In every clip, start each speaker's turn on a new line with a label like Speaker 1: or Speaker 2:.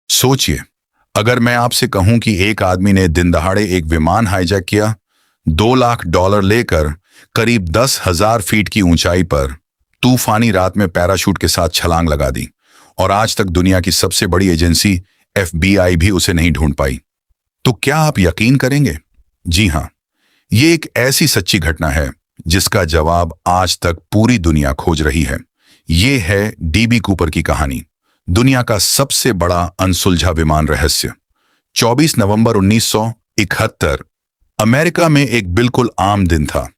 Speaker 1: सोचिए, अगर मैं आपसे कहूं कि एक आदमी ने दिन दहाड़े एक विमान हाईजैक किया, $2 लाख लेकर करीब 10,000 फीट की ऊंचाई पर तूफानी रात में पैराशूट के साथ छलांग लगा दी, और आज तक दुनिया की सबसे बड़ी एजेंसी FBI भी उसे नहीं ढूंढ पाई, तो क्या आप यकीन करेंगे? जी हां, ये एक ऐसी सच्ची घटना है जिसका जवाब आज तक पूरी दुनिया खोज रही है। ये है DB कूपर की कहानी, दुनिया का सबसे बड़ा अनसुलझा विमान रहस्य। 24 नवंबर 1971 अमेरिका में एक बिल्कुल आम दिन था।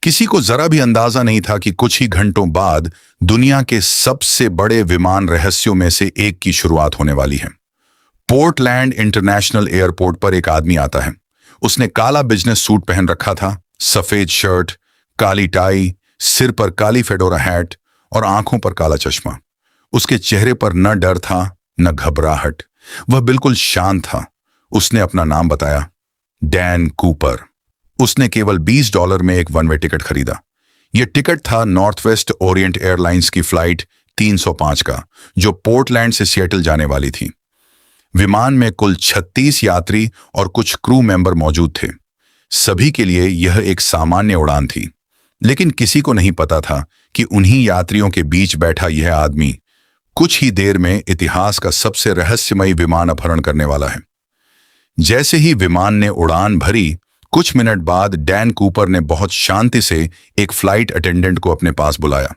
Speaker 1: किसी को जरा भी अंदाजा नहीं था कि कुछ ही घंटों बाद दुनिया के सबसे बड़े विमान रहस्यों में से एक की शुरुआत होने वाली है। पोर्टलैंड इंटरनेशनल एयरपोर्ट पर एक आदमी आता है। उसने काला बिजनेस सूट पहन रखा था, सफेद शर्ट, काली टाई, सिर पर काली फेडोरा हैट और आंखों पर काला चश्मा। उसके चेहरे पर न डर था न घबराहट, वह बिल्कुल शांत था। उसने अपना नाम बताया, डैन कूपर। उसने केवल $20 में एक वन वे टिकट खरीदा। यह टिकट था नॉर्थ वेस्ट ओरिएंट एयरलाइंस की फ्लाइट 305 का, जो पोर्टलैंड से सिएटल जाने वाली थी। विमान में कुल 36 यात्री और कुछ क्रू मेंबर मौजूद थे। सभी के लिए यह एक सामान्य उड़ान थी, लेकिन किसी को नहीं पता था कि उन्हीं यात्रियों के बीच बैठा यह आदमी कुछ ही देर में इतिहास का सबसे रहस्यमयी विमान अपहरण करने वाला है। जैसे ही विमान ने उड़ान भरी, कुछ मिनट बाद डैन कूपर ने बहुत शांति से एक फ्लाइट अटेंडेंट को अपने पास बुलाया।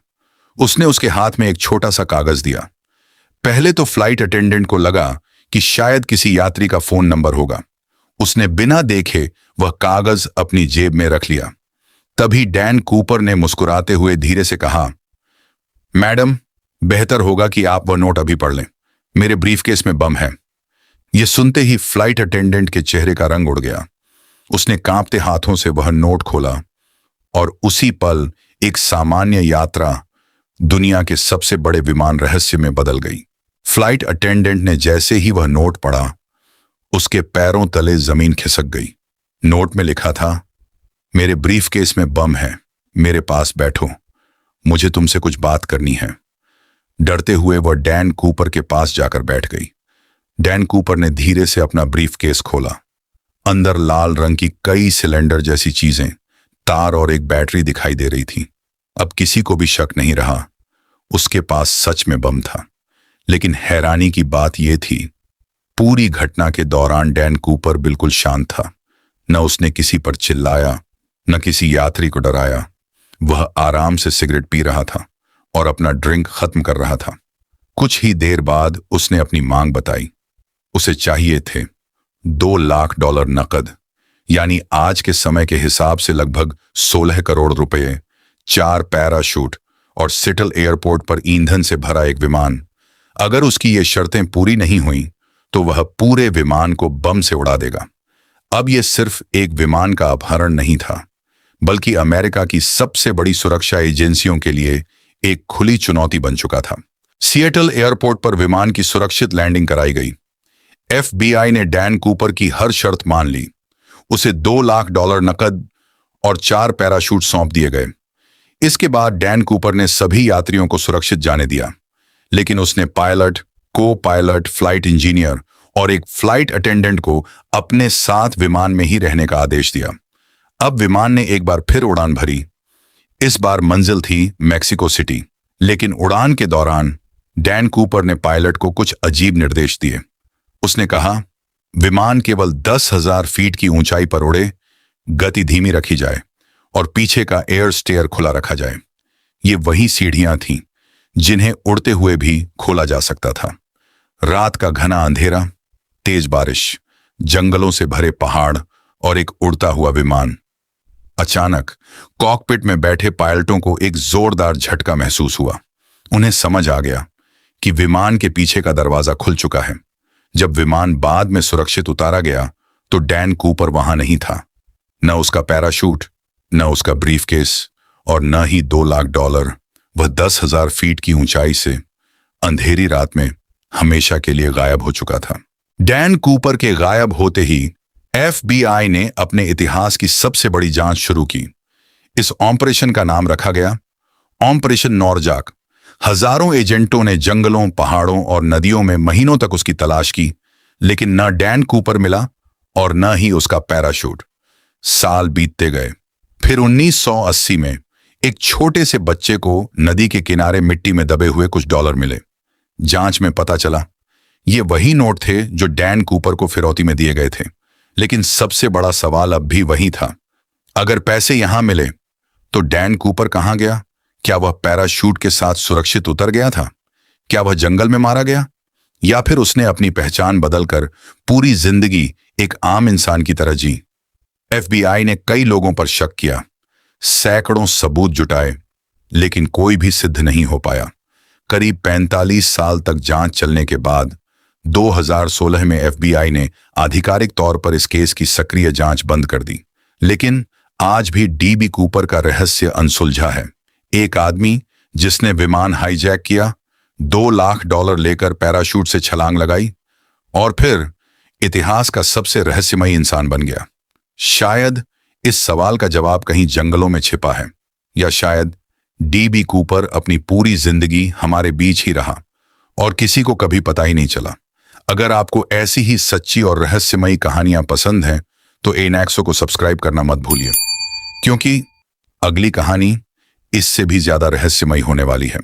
Speaker 1: उसने उसके हाथ में एक छोटा सा कागज दिया। पहले तो फ्लाइट अटेंडेंट को लगा कि शायद किसी यात्री का फोन नंबर होगा। उसने बिना देखे वह कागज अपनी जेब में रख लिया। तभी डैन कूपर ने मुस्कुराते हुए धीरे से कहा, मैडम, बेहतर होगा कि आप वह नोट अभी पढ़ लें। मेरे ब्रीफकेस में बम है। यह सुनते ही फ्लाइट अटेंडेंट के चेहरे का रंग उड़ गया। उसने कांपते हाथों से वह नोट खोला और उसी पल एक सामान्य यात्रा दुनिया के सबसे बड़े विमान रहस्य में बदल गई। फ्लाइट अटेंडेंट ने जैसे ही वह नोट पढ़ा, उसके पैरों तले जमीन खिसक गई। नोट में लिखा था, मेरे ब्रीफकेस में बम है, मेरे पास बैठो, मुझे तुमसे कुछ बात करनी है। डरते हुए वह डैन कूपर के पास जाकर बैठ गई। डैन कूपर ने धीरे से अपना ब्रीफकेस खोला। अंदर लाल रंग की कई सिलेंडर जैसी चीजें, तार और एक बैटरी दिखाई दे रही थी। अब किसी को भी शक नहीं रहा, उसके पास सच में बम था। लेकिन हैरानी की बात यह थी, पूरी घटना के दौरान डैन कूपर बिल्कुल शांत था। न उसने किसी पर चिल्लाया, न किसी यात्री को डराया। वह आराम से सिगरेट पी रहा था और अपना ड्रिंक खत्म कर रहा था। कुछ ही देर बाद उसने अपनी मांग बताई। उसे चाहिए थे $2 लाख नकद, यानी आज के समय के हिसाब से लगभग 16 करोड़ रुपए, 4 पैराशूट और सिएटल एयरपोर्ट पर ईंधन से भरा एक विमान। अगर उसकी ये शर्तें पूरी नहीं हुई तो वह पूरे विमान को बम से उड़ा देगा। अब यह सिर्फ एक विमान का अपहरण नहीं था, बल्कि अमेरिका की सबसे बड़ी सुरक्षा एजेंसियों के लिए एक खुली चुनौती बन चुका था। सिएटल एयरपोर्ट पर विमान की सुरक्षित लैंडिंग कराई गई। FBI ने डैन कूपर की हर शर्त मान ली। उसे $2 लाख नकद और 4 पैराशूट सौंप दिए गए। इसके बाद डैन कूपर ने सभी यात्रियों को सुरक्षित जाने दिया, लेकिन उसने पायलट, को पायलट, फ्लाइट इंजीनियर और एक फ्लाइट अटेंडेंट को अपने साथ विमान में ही रहने का आदेश दिया। अब विमान ने एक बार फिर उड़ान भरी। इस बार मंजिल थी मैक्सिको सिटी, लेकिन उड़ान के दौरान डैन कूपर ने पायलट को कुछ अजीब निर्देश दिए। उसने कहा, विमान केवल 10,000 फीट की ऊंचाई पर उड़े, गति धीमी रखी जाए और पीछे का एयर स्टेयर खुला रखा जाए। ये वही सीढ़ियां थीं जिन्हें उड़ते हुए भी खोला जा सकता था। रात का घना अंधेरा, तेज बारिश, जंगलों से भरे पहाड़ और एक उड़ता हुआ विमान। अचानक कॉकपिट में बैठे पायलटों को एक जोरदार झटका महसूस हुआ। उन्हें समझ आ गया कि विमान के पीछे का दरवाजा खुल चुका है। जब विमान बाद में सुरक्षित उतारा गया तो डैन कूपर वहां नहीं था। न उसका पैराशूट, न उसका ब्रीफकेस और न ही $2 लाख। वह 10,000 फीट की ऊंचाई से अंधेरी रात में हमेशा के लिए गायब हो चुका था। डैन कूपर के गायब होते ही FBI ने अपने इतिहास की सबसे बड़ी जांच शुरू की। इस ऑपरेशन का नाम रखा गया ऑपरेशन नॉरजाक। हजारों एजेंटों ने जंगलों, पहाड़ों और नदियों में महीनों तक उसकी तलाश की, लेकिन न डैन कूपर मिला और न ही उसका पैराशूट। साल बीतते गए। फिर 1980 में एक छोटे से बच्चे को नदी के किनारे मिट्टी में दबे हुए कुछ डॉलर मिले। जांच में पता चला ये वही नोट थे जो डैन कूपर को फिरौती में दिए गए थे। लेकिन सबसे बड़ा सवाल अब भी वही था, अगर पैसे यहां मिले तो डैन कूपर कहां गया? क्या वह पैराशूट के साथ सुरक्षित उतर गया था? क्या वह जंगल में मारा गया, या फिर उसने अपनी पहचान बदलकर पूरी जिंदगी एक आम इंसान की तरह जी? एफबीआई ने कई लोगों पर शक किया, सैकड़ों सबूत जुटाए, लेकिन कोई भी सिद्ध नहीं हो पाया। करीब 45 साल तक जांच चलने के बाद 2016 में एफबीआई ने आधिकारिक तौर पर इस केस की सक्रिय जांच बंद कर दी। लेकिन आज भी डीबी कूपर का रहस्य अनसुलझा है। एक आदमी जिसने विमान हाईजैक किया, 2 लाख डॉलर लेकर पैराशूट से छलांग लगाई और फिर इतिहास का सबसे रहस्यमयी इंसान बन गया। शायद इस सवाल का जवाब कहीं जंगलों में छिपा है, या शायद डीबी कूपर अपनी पूरी जिंदगी हमारे बीच ही रहा और किसी को कभी पता ही नहीं चला। अगर आपको ऐसी ही सच्ची और रहस्यमयी कहानियां पसंद हैं तो एनैक्सो को सब्सक्राइब करना मत भूलिए, क्योंकि अगली कहानी इससे भी ज्यादा रहस्यमयी होने वाली है।